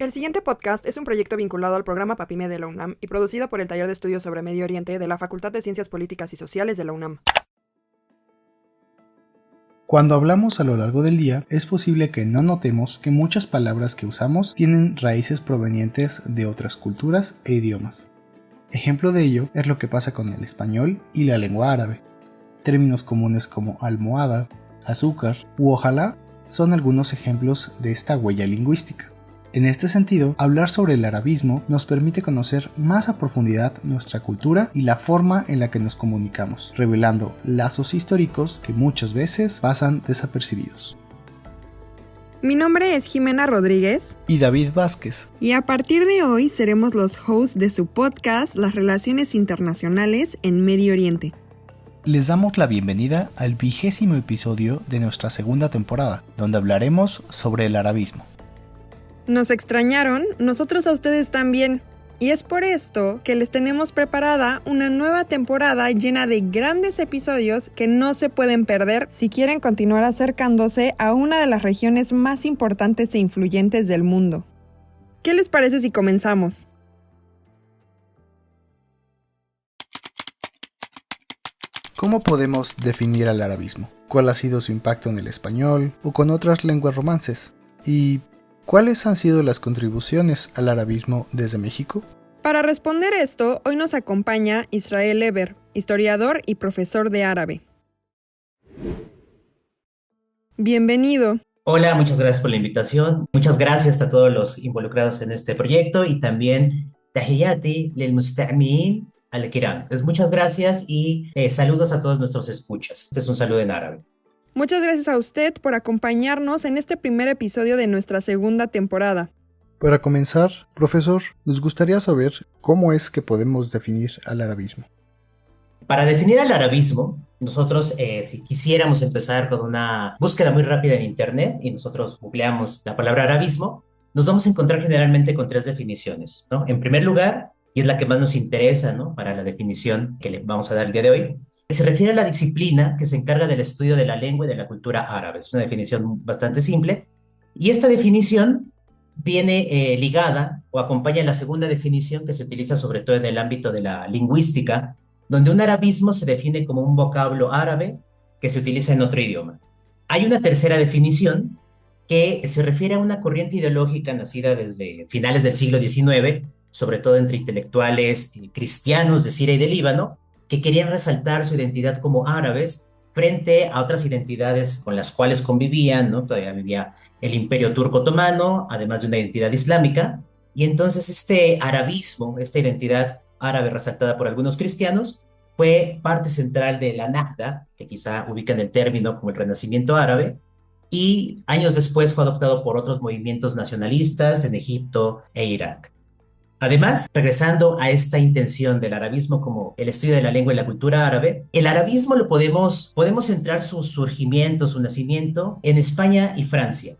El siguiente podcast es un proyecto vinculado al programa PAPIME de la UNAM y producido por el Taller de Estudios sobre Medio Oriente de la Facultad de Ciencias Políticas y Sociales de la UNAM. Cuando hablamos a lo largo del día, es posible que no notemos que muchas palabras que usamos tienen raíces provenientes de otras culturas e idiomas. Ejemplo de ello es lo que pasa con el español y la lengua árabe. Términos comunes como almohada, azúcar u ojalá son algunos ejemplos de esta huella lingüística. En este sentido, hablar sobre el arabismo nos permite conocer más a profundidad nuestra cultura y la forma en la que nos comunicamos, revelando lazos históricos que muchas veces pasan desapercibidos. Mi nombre es Jimena Rodríguez Y David Vázquez. y a partir de hoy seremos los hosts de su podcast Las Relaciones Internacionales en Medio Oriente. Les damos la bienvenida al 20º episodio de nuestra segunda temporada, donde hablaremos sobre el arabismo. ¿Nos extrañaron? Nosotros a ustedes también. Y es por esto que les tenemos preparada una nueva temporada llena de grandes episodios que no se pueden perder si quieren continuar acercándose a una de las regiones más importantes e influyentes del mundo. ¿Qué les parece si comenzamos? ¿Cómo podemos definir al arabismo? ¿Cuál ha sido su impacto en el español o con otras lenguas romances? ¿Y cuáles han sido las contribuciones al arabismo desde México? Para responder esto, hoy nos acompaña Israel Eber, historiador y profesor de árabe. Bienvenido. Hola, muchas gracias por la invitación. Muchas gracias a todos los involucrados en este proyecto y también tahiyati lil musta'min al-kiram. Pues muchas gracias y saludos a todos nuestros escuchas. Este es un saludo en árabe. Muchas gracias a usted por acompañarnos en este primer episodio de nuestra segunda temporada. Para comenzar, profesor, nos gustaría saber cómo es que podemos definir al arabismo. Para definir al arabismo, nosotros si quisiéramos empezar con una búsqueda muy rápida en internet y nosotros googleamos la palabra arabismo, nos vamos a encontrar generalmente con tres definiciones, ¿no? En primer lugar, y es la que más nos interesa, ¿no?, para la definición que le vamos a dar el día de hoy, se refiere a la disciplina que se encarga del estudio de la lengua y de la cultura árabe. Es una definición bastante simple. Y esta definición viene ligada o acompaña la segunda definición que se utiliza sobre todo en el ámbito de la lingüística, donde un arabismo se define como un vocablo árabe que se utiliza en otro idioma. Hay una tercera definición que se refiere a una corriente ideológica nacida desde finales del siglo XIX, sobre todo entre intelectuales cristianos de Siria y de Líbano, que querían resaltar su identidad como árabes frente a otras identidades con las cuales convivían, ¿no? Todavía vivía el Imperio Turco Otomano, además de una identidad islámica, y entonces este arabismo, esta identidad árabe resaltada por algunos cristianos, fue parte central de la Nahda, que quizá ubican el término como el Renacimiento árabe, y años después fue adoptado por otros movimientos nacionalistas en Egipto e Irak. Además, regresando a esta intención del arabismo como el estudio de la lengua y la cultura árabe, el arabismo lo podemos centrar su surgimiento, su nacimiento en España y Francia,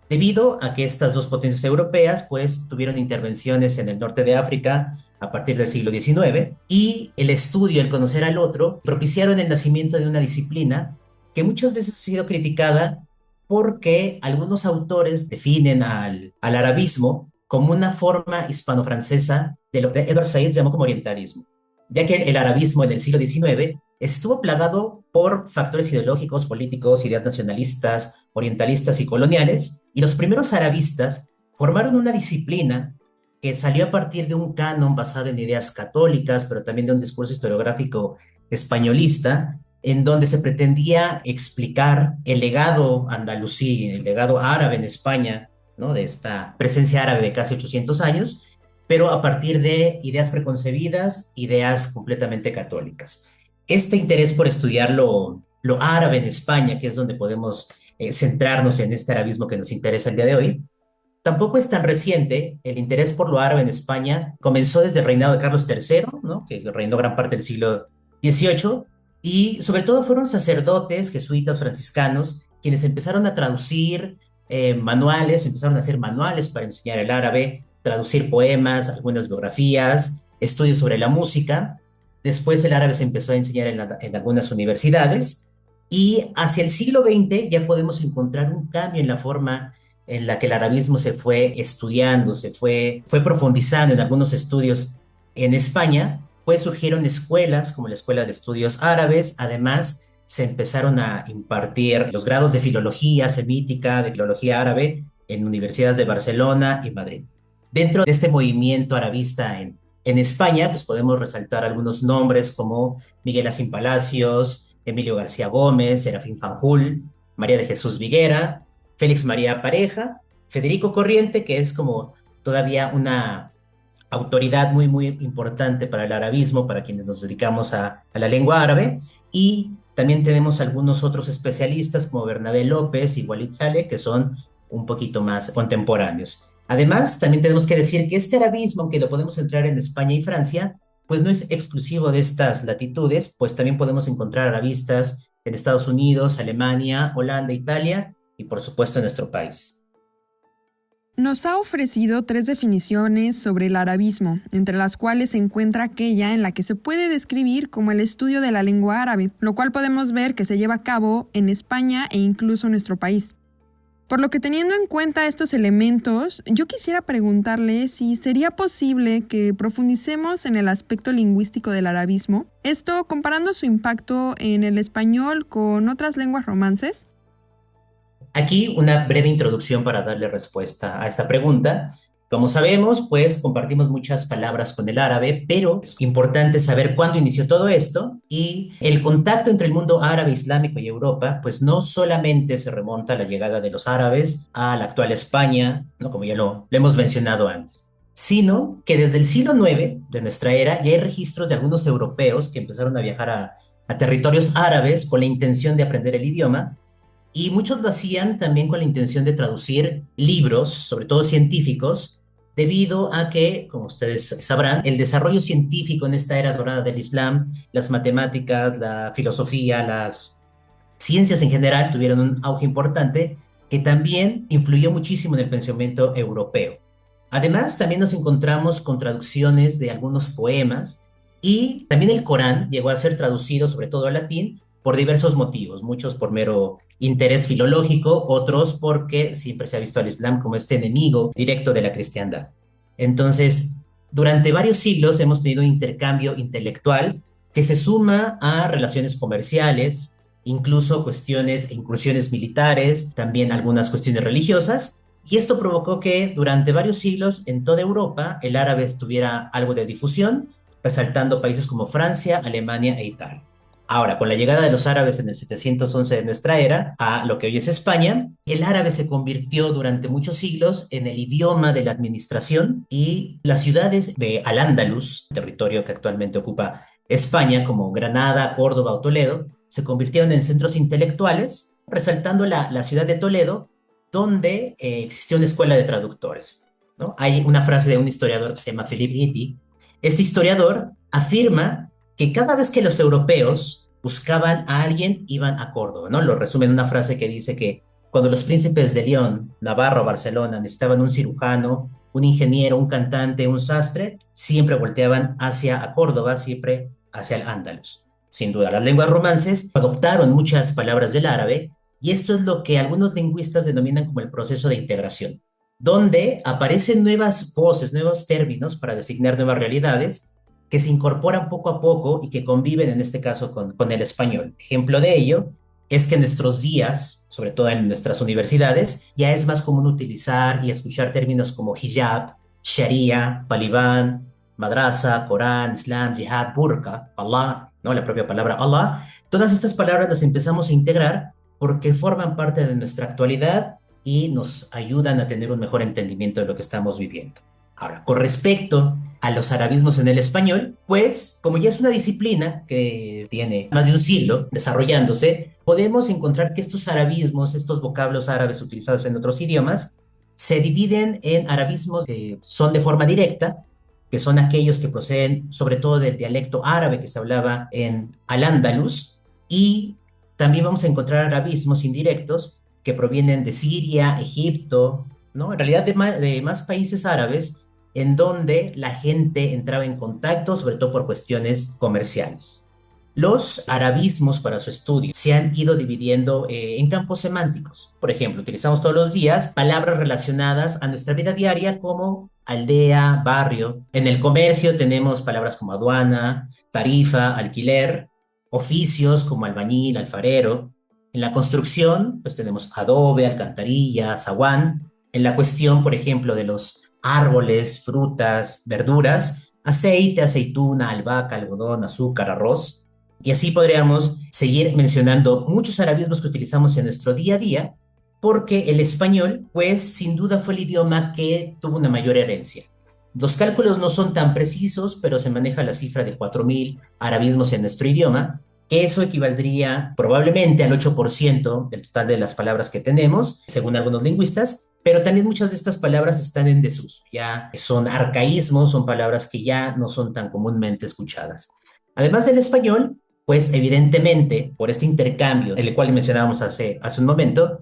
debido a que estas dos potencias europeas pues tuvieron intervenciones en el norte de África a partir del siglo XIX y el estudio, el conocer al otro, propiciaron el nacimiento de una disciplina que muchas veces ha sido criticada porque algunos autores definen al arabismo como una forma hispano-francesa de lo que Edward Said llamó como orientalismo, ya que el arabismo en el siglo XIX estuvo plagado por factores ideológicos, políticos, ideas nacionalistas, orientalistas y coloniales, y los primeros arabistas formaron una disciplina que salió a partir de un canon basado en ideas católicas, pero también de un discurso historiográfico españolista, en donde se pretendía explicar el legado andalusí, el legado árabe en España, ¿no?, de esta presencia árabe de casi 800 años, pero a partir de ideas preconcebidas, ideas completamente católicas. Este interés por estudiar lo árabe en España, que es donde podemos centrarnos en este arabismo que nos interesa el día de hoy, tampoco es tan reciente. El interés por lo árabe en España comenzó desde el reinado de Carlos III, ¿no?, que reinó gran parte del siglo XVIII, y sobre todo fueron sacerdotes jesuitas franciscanos quienes empezaron a traducir manuales, empezaron a hacer manuales para enseñar el árabe, traducir poemas, algunas biografías, estudios sobre la música. Después el árabe se empezó a enseñar en algunas universidades y hacia el siglo XX ya podemos encontrar un cambio en la forma en la que el arabismo se fue estudiando, fue profundizando en algunos estudios en España, pues surgieron escuelas como la Escuela de Estudios Árabes. Además, se empezaron a impartir los grados de filología semítica, de filología árabe, en universidades de Barcelona y Madrid. Dentro de este movimiento arabista en España, pues podemos resaltar algunos nombres como Miguel Asín Palacios, Emilio García Gómez, Serafín Fanjul, María de Jesús Viguera, Félix María Pareja, Federico Corriente, que es como todavía una autoridad muy, muy importante para el arabismo, para quienes nos dedicamos a la lengua árabe, y también tenemos algunos otros especialistas como Bernabé López y Walid Saleh, que son un poquito más contemporáneos. Además, también tenemos que decir que este arabismo, aunque lo podemos entrar en España y Francia, pues no es exclusivo de estas latitudes, pues también podemos encontrar arabistas en Estados Unidos, Alemania, Holanda, Italia y por supuesto en nuestro país. Nos ha ofrecido 3 definiciones sobre el arabismo, entre las cuales se encuentra aquella en la que se puede describir como el estudio de la lengua árabe, lo cual podemos ver que se lleva a cabo en España e incluso en nuestro país. Por lo que, teniendo en cuenta estos elementos, yo quisiera preguntarle si sería posible que profundicemos en el aspecto lingüístico del arabismo, esto comparando su impacto en el español con otras lenguas romances. Aquí una breve introducción para darle respuesta a esta pregunta. Como sabemos, pues compartimos muchas palabras con el árabe, pero es importante saber cuándo inició todo esto, y el contacto entre el mundo árabe, islámico y Europa, pues no solamente se remonta a la llegada de los árabes a la actual España, ¿no? Como ya lo hemos mencionado antes, sino que desde el siglo IX de nuestra era ya hay registros de algunos europeos que empezaron a viajar a territorios árabes con la intención de aprender el idioma. Y muchos lo hacían también con la intención de traducir libros, sobre todo científicos, debido a que, como ustedes sabrán, el desarrollo científico en esta era dorada del Islam, las matemáticas, la filosofía, las ciencias en general tuvieron un auge importante que también influyó muchísimo en el pensamiento europeo. Además, también nos encontramos con traducciones de algunos poemas, y también el Corán llegó a ser traducido, sobre todo al latín, por diversos motivos, muchos por mero interés filológico, otros porque siempre se ha visto al Islam como este enemigo directo de la cristiandad. Entonces, durante varios siglos hemos tenido un intercambio intelectual que se suma a relaciones comerciales, incluso cuestiones e incursiones militares, también algunas cuestiones religiosas, y esto provocó que durante varios siglos en toda Europa el árabe tuviera algo de difusión, resaltando países como Francia, Alemania e Italia. Ahora, con la llegada de los árabes en el 711 de nuestra era a lo que hoy es España, el árabe se convirtió durante muchos siglos en el idioma de la administración, y las ciudades de Al-Ándalus, territorio que actualmente ocupa España, como Granada, Córdoba o Toledo, se convirtieron en centros intelectuales, resaltando la ciudad de Toledo, donde existió una escuela de traductores, ¿no? Hay una frase de un historiador que se llama Philippe Guity. Este historiador afirma que cada vez que los europeos buscaban a alguien, iban a Córdoba, ¿no? Lo resume en una frase que dice que cuando los príncipes de León, Navarra o Barcelona necesitaban un cirujano, un ingeniero, un cantante, un sastre, siempre volteaban hacia a Córdoba, siempre hacia el Andalus. Sin duda, las lenguas romances adoptaron muchas palabras del árabe, y esto es lo que algunos lingüistas denominan como el proceso de integración, donde aparecen nuevas voces, nuevos términos para designar nuevas realidades que se incorporan poco a poco y que conviven en este caso con el español. Ejemplo de ello es que en nuestros días, sobre todo en nuestras universidades, ya es más común utilizar y escuchar términos como hijab, sharia, talibán, madrasa, Corán, Islam, jihad, burka, Allah, ¿no? La propia palabra Allah. Todas estas palabras las empezamos a integrar porque forman parte de nuestra actualidad y nos ayudan a tener un mejor entendimiento de lo que estamos viviendo. Ahora, con respecto a los arabismos en el español, pues como ya es una disciplina que tiene más de un siglo desarrollándose, podemos encontrar que estos arabismos, estos vocablos árabes utilizados en otros idiomas, se dividen en arabismos que son de forma directa, que son aquellos que proceden sobre todo del dialecto árabe que se hablaba en Al-Ándalus, y también vamos a encontrar arabismos indirectos que provienen de Siria, Egipto, ¿no? En realidad de más países árabes, en donde la gente entraba en contacto, sobre todo por cuestiones comerciales. Los arabismos para su estudio se han ido dividiendo en campos semánticos. Por ejemplo, utilizamos todos los días palabras relacionadas a nuestra vida diaria como aldea, barrio. En el comercio tenemos palabras como aduana, tarifa, alquiler, oficios como albañil, alfarero. En la construcción, pues tenemos adobe, alcantarilla, zaguán. En la cuestión, por ejemplo, de los árboles, frutas, verduras, aceite, aceituna, albahaca, algodón, azúcar, arroz. Y así podríamos seguir mencionando muchos arabismos que utilizamos en nuestro día a día, porque el español, pues sin duda fue el idioma que tuvo una mayor herencia. Los cálculos no son tan precisos, pero se maneja la cifra de 4.000 arabismos en nuestro idioma, que eso equivaldría probablemente al 8% del total de las palabras que tenemos, según algunos lingüistas, pero también muchas de estas palabras están en desuso, ya son arcaísmos, son palabras que ya no son tan comúnmente escuchadas. Además del español, pues evidentemente, por este intercambio, el cual mencionábamos hace un momento,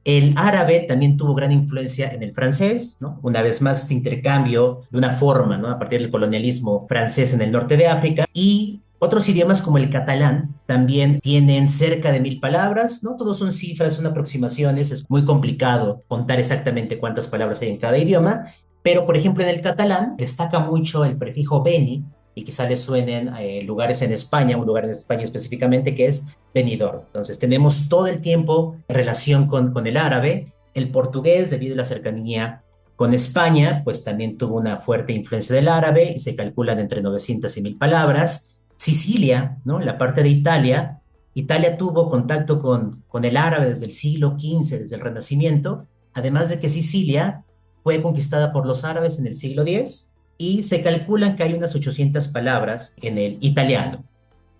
el árabe también tuvo gran influencia en el francés, ¿no? Una vez más, este intercambio de una forma, ¿no? A partir del colonialismo francés en el norte de África, y otros idiomas como el catalán también tienen cerca de 1.000 palabras, ¿no? Todos son cifras, son aproximaciones, es muy complicado contar exactamente cuántas palabras hay en cada idioma, pero por ejemplo en el catalán destaca mucho el prefijo beni, y quizá les suenen lugares en España, un lugar en España específicamente que es Benidorm. Entonces tenemos todo el tiempo relación con el árabe. El portugués, debido a la cercanía con España, pues también tuvo una fuerte influencia del árabe y se calculan entre 900 y 1.000 palabras. Sicilia, ¿no? La parte de Italia, Italia tuvo contacto con el árabe desde el siglo XV, desde el Renacimiento, además de que Sicilia fue conquistada por los árabes en el siglo X, y se calculan que hay unas 800 palabras en el italiano.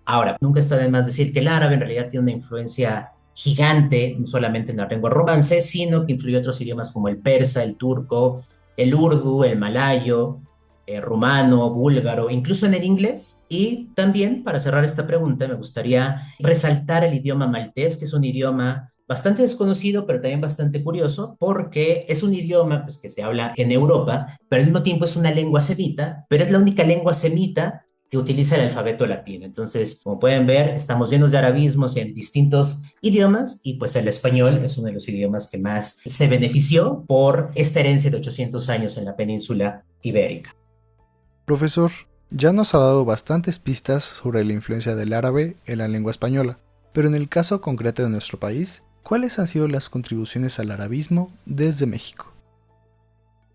Ahora, nunca está de más decir que el árabe en realidad tiene una influencia gigante, no solamente en la lengua romance, sino que influye otros idiomas como el persa, el turco, el urdu, el malayo, el rumano, búlgaro, incluso en el inglés. Y también, para cerrar esta pregunta, me gustaría resaltar el idioma maltés, que es un idioma bastante desconocido, pero también bastante curioso, porque es un idioma pues, que se habla en Europa, pero al mismo tiempo es una lengua semita, pero es la única lengua semita que utiliza el alfabeto latino. Entonces, como pueden ver, estamos llenos de arabismos en distintos idiomas y pues el español es uno de los idiomas que más se benefició por esta herencia de 800 años en la península ibérica. Profesor, ya nos ha dado bastantes pistas sobre la influencia del árabe en la lengua española, pero en el caso concreto de nuestro país, ¿cuáles han sido las contribuciones al arabismo desde México?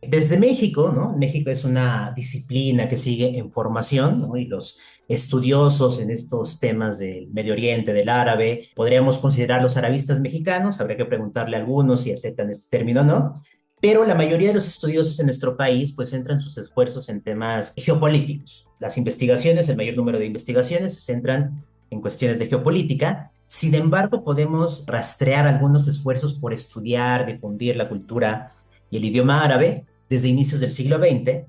Desde México, ¿no? México es una disciplina que sigue en formación, ¿no? Y los estudiosos en estos temas del Medio Oriente, del árabe, podríamos considerar los arabistas mexicanos, habría que preguntarle a algunos si aceptan este término o no, pero la mayoría de los estudiosos en nuestro país pues centran sus esfuerzos en temas geopolíticos. Las investigaciones, el mayor número de investigaciones se centran en cuestiones de geopolítica. Sin embargo, podemos rastrear algunos esfuerzos por estudiar, difundir la cultura y el idioma árabe desde inicios del siglo XX,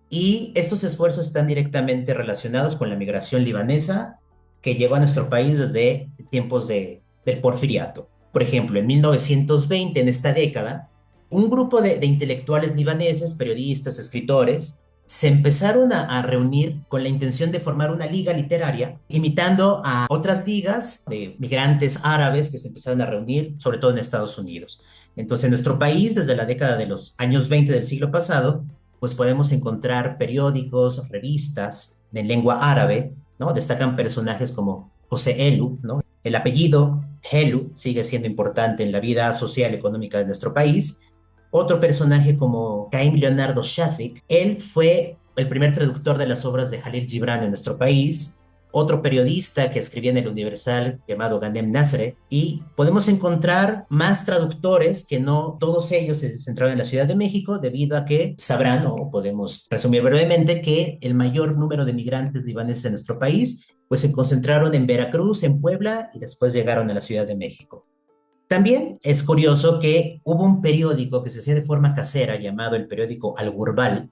y estos esfuerzos están directamente relacionados con la migración libanesa que llegó a nuestro país desde tiempos del Porfiriato. Por ejemplo, en 1920, en esta década, un grupo de intelectuales libaneses, periodistas, escritores, se empezaron a reunir con la intención de formar una liga literaria, imitando a otras ligas de migrantes árabes que se empezaron a reunir, sobre todo en Estados Unidos. Entonces, en nuestro país, desde la década de los años 20 del siglo pasado, pues podemos encontrar periódicos, revistas en lengua árabe, ¿no? Destacan personajes como José Elu, ¿no? El apellido Helu sigue siendo importante en la vida social y económica de nuestro país. Otro personaje como Caim Leonardo Shafik, él fue el primer traductor de las obras de Jalil Gibran en nuestro país. Otro periodista que escribía en el Universal llamado Ghanem Nasre, y podemos encontrar más traductores que no todos ellos se centraron en la Ciudad de México, debido a que sabrán, o podemos resumir brevemente, que el mayor número de migrantes libaneses en nuestro país pues se concentraron en Veracruz, en Puebla, y después llegaron a la Ciudad de México. También es curioso que hubo un periódico que se hacía de forma casera llamado el periódico Al-Gurbal,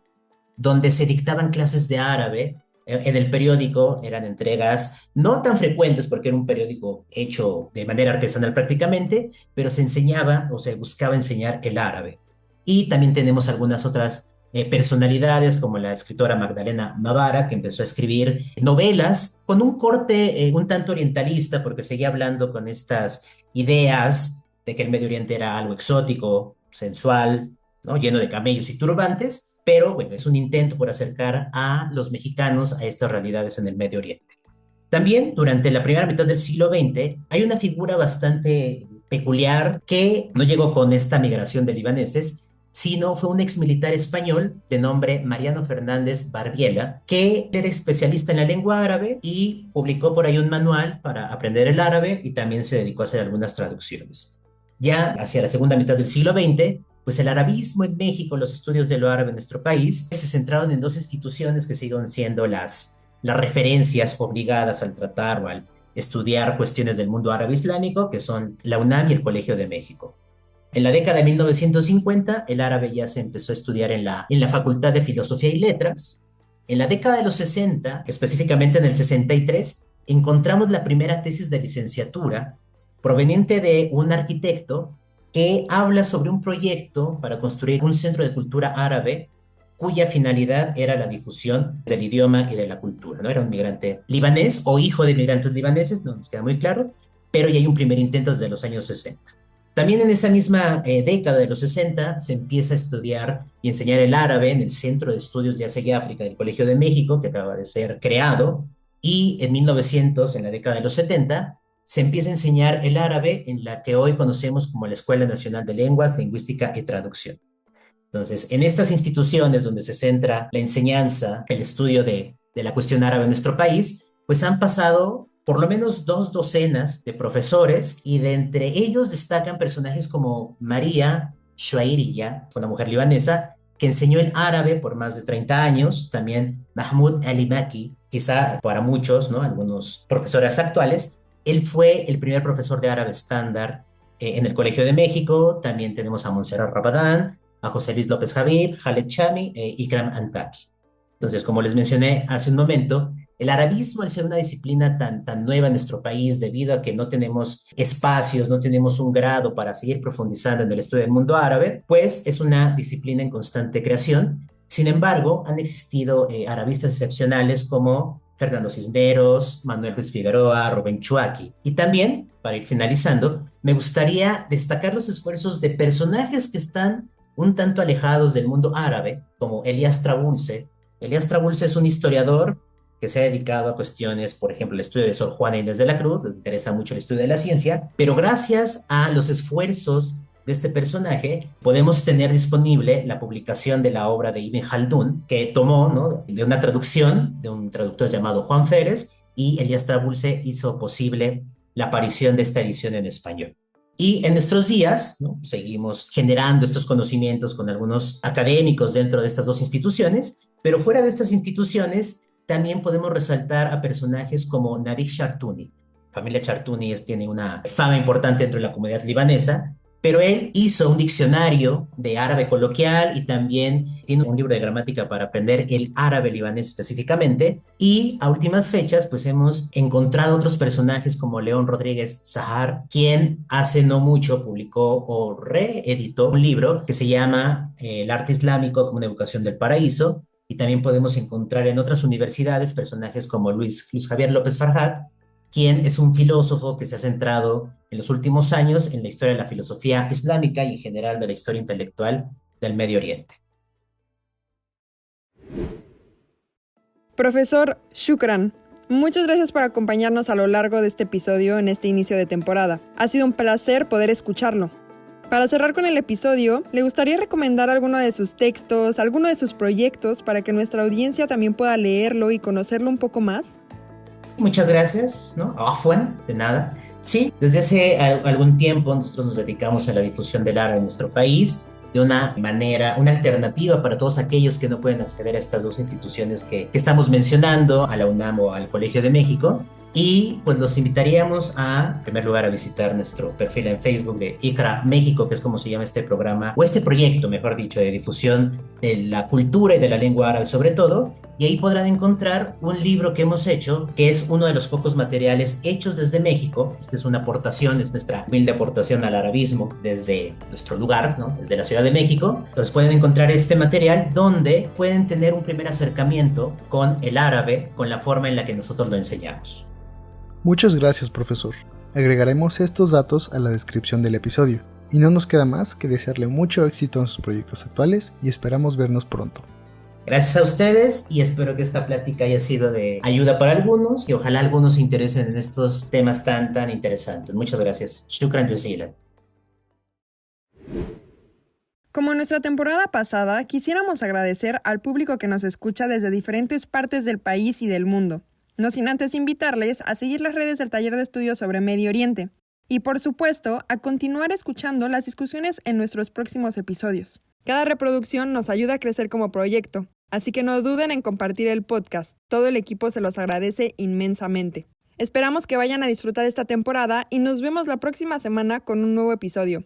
donde se dictaban clases de árabe. En el periódico eran entregas no tan frecuentes porque era un periódico hecho de manera artesanal prácticamente, pero se enseñaba o se buscaba enseñar el árabe. Y también tenemos algunas otras personalidades como la escritora Magdalena Navarra, que empezó a escribir novelas con un corte un tanto orientalista, porque seguía hablando con estas ideas de que el Medio Oriente era algo exótico, sensual, ¿no? Lleno de camellos y turbantes, pero bueno, es un intento por acercar a los mexicanos a estas realidades en el Medio Oriente. También durante la primera mitad del siglo XX hay una figura bastante peculiar que no llegó con esta migración de libaneses, sino fue un exmilitar español de nombre Mariano Fernández Barbiela, que era especialista en la lengua árabe y publicó por ahí un manual para aprender el árabe y también se dedicó a hacer algunas traducciones. Ya hacia la segunda mitad del siglo XX, pues el arabismo en México, los estudios de lo árabe en nuestro país, se centraron en dos instituciones que siguen siendo las referencias obligadas al tratar o al estudiar cuestiones del mundo árabe islámico, que son la UNAM y el Colegio de México. En la década de 1950, el árabe ya se empezó a estudiar en la Facultad de Filosofía y Letras. En la década de los 60, específicamente en el 63, encontramos la primera tesis de licenciatura proveniente de un arquitecto que habla sobre un proyecto para construir un centro de cultura árabe cuya finalidad era la difusión del idioma y de la cultura, ¿no? Era un migrante libanés o hijo de migrantes libaneses, no nos queda muy claro, pero ya hay un primer intento desde los años 60. También en esa misma década de los 60 se empieza a estudiar y enseñar el árabe en el Centro de Estudios de Asia y África del Colegio de México, que acaba de ser creado, y en 1900, en la década de los 70, se empieza a enseñar el árabe en la que hoy conocemos como la Escuela Nacional de Lenguas, Lingüística y Traducción. Entonces, en estas instituciones donde se centra la enseñanza, el estudio de la cuestión árabe en nuestro país, pues han pasado por lo menos 2 docenas de profesores y de entre ellos destacan personajes como María Shuairiya, fue una mujer libanesa que enseñó el árabe por más de 30 años, también Mahmoud Ali Maki, quizá para muchos, ¿no? Algunos profesores actuales, él fue el primer profesor de árabe estándar en el Colegio de México. También tenemos a Montserrat Rabadán, a José Luis López Javid, Khaled Chami e Ikram Antaki. Entonces, como les mencioné hace un momento, el arabismo, al ser una disciplina tan nueva en nuestro país, debido a que no tenemos espacios, no tenemos un grado para seguir profundizando en el estudio del mundo árabe, pues es una disciplina en constante creación. Sin embargo, han existido arabistas excepcionales como Fernando Cisneros, Manuel Ruiz Figueroa, Rubén Chuaki. Y también, para ir finalizando, me gustaría destacar los esfuerzos de personajes que están un tanto alejados del mundo árabe, como Elías Trabulce. Elías Trabulce es un historiador que se ha dedicado a cuestiones, por ejemplo, el estudio de Sor Juana Inés de la Cruz, le interesa mucho el estudio de la ciencia, pero gracias a los esfuerzos de este personaje, podemos tener disponible la publicación de la obra de Ibn Khaldun, que tomó, ¿no?, de una traducción de un traductor llamado Juan Férez, y Elías Trabulce hizo posible la aparición de esta edición en español. Y en nuestros días, ¿no?, seguimos generando estos conocimientos con algunos académicos dentro de estas dos instituciones, pero fuera de estas instituciones también podemos resaltar a personajes como Nabil Chartouni. La familia Chartouni tiene una fama importante dentro de la comunidad libanesa, pero él hizo un diccionario de árabe coloquial y también tiene un libro de gramática para aprender el árabe libanés específicamente. Y a últimas fechas, pues hemos encontrado otros personajes como León Rodríguez Zahar, quien hace no mucho publicó o reeditó un libro que se llama El arte islámico como una educación del paraíso. Y también podemos encontrar en otras universidades personajes como Luis Javier López Farhat, quien es un filósofo que se ha centrado en los últimos años en la historia de la filosofía islámica y en general de la historia intelectual del Medio Oriente. Profesor Shukran, muchas gracias por acompañarnos a lo largo de este episodio en este inicio de temporada. Ha sido un placer poder escucharlo. Para cerrar con el episodio, ¿le gustaría recomendar alguno de sus textos, alguno de sus proyectos para que nuestra audiencia también pueda leerlo y conocerlo un poco más? Muchas gracias, ¿no? Afwan, de nada. Sí, desde hace algún tiempo nosotros nos dedicamos a la difusión del árabe en nuestro país de una manera, una alternativa para todos aquellos que no pueden acceder a estas dos instituciones que estamos mencionando, a la UNAM o al Colegio de México. Y pues los invitaríamos en primer lugar, a visitar nuestro perfil en Facebook de ICRA México, que es como se llama este programa, o este proyecto, mejor dicho, de difusión de la cultura y de la lengua árabe sobre todo. Y ahí podrán encontrar un libro que hemos hecho, que es uno de los pocos materiales hechos desde México. Esta es una aportación, es nuestra humilde aportación al arabismo desde nuestro lugar, ¿no? Desde la Ciudad de México. Entonces pueden encontrar este material donde pueden tener un primer acercamiento con el árabe, con la forma en la que nosotros lo enseñamos. Muchas gracias, profesor. Agregaremos estos datos a la descripción del episodio. Y no nos queda más que desearle mucho éxito en sus proyectos actuales y esperamos vernos pronto. Gracias a ustedes y espero que esta plática haya sido de ayuda para algunos y ojalá algunos se interesen en estos temas tan interesantes. Muchas gracias. Shukran jazilan. Como en nuestra temporada pasada, quisiéramos agradecer al público que nos escucha desde diferentes partes del país y del mundo. No sin antes invitarles a seguir las redes del Taller de Estudios sobre Medio Oriente y, por supuesto, a continuar escuchando las discusiones en nuestros próximos episodios. Cada reproducción nos ayuda a crecer como proyecto, así que no duden en compartir el podcast. Todo el equipo se los agradece inmensamente. Esperamos que vayan a disfrutar esta temporada y nos vemos la próxima semana con un nuevo episodio.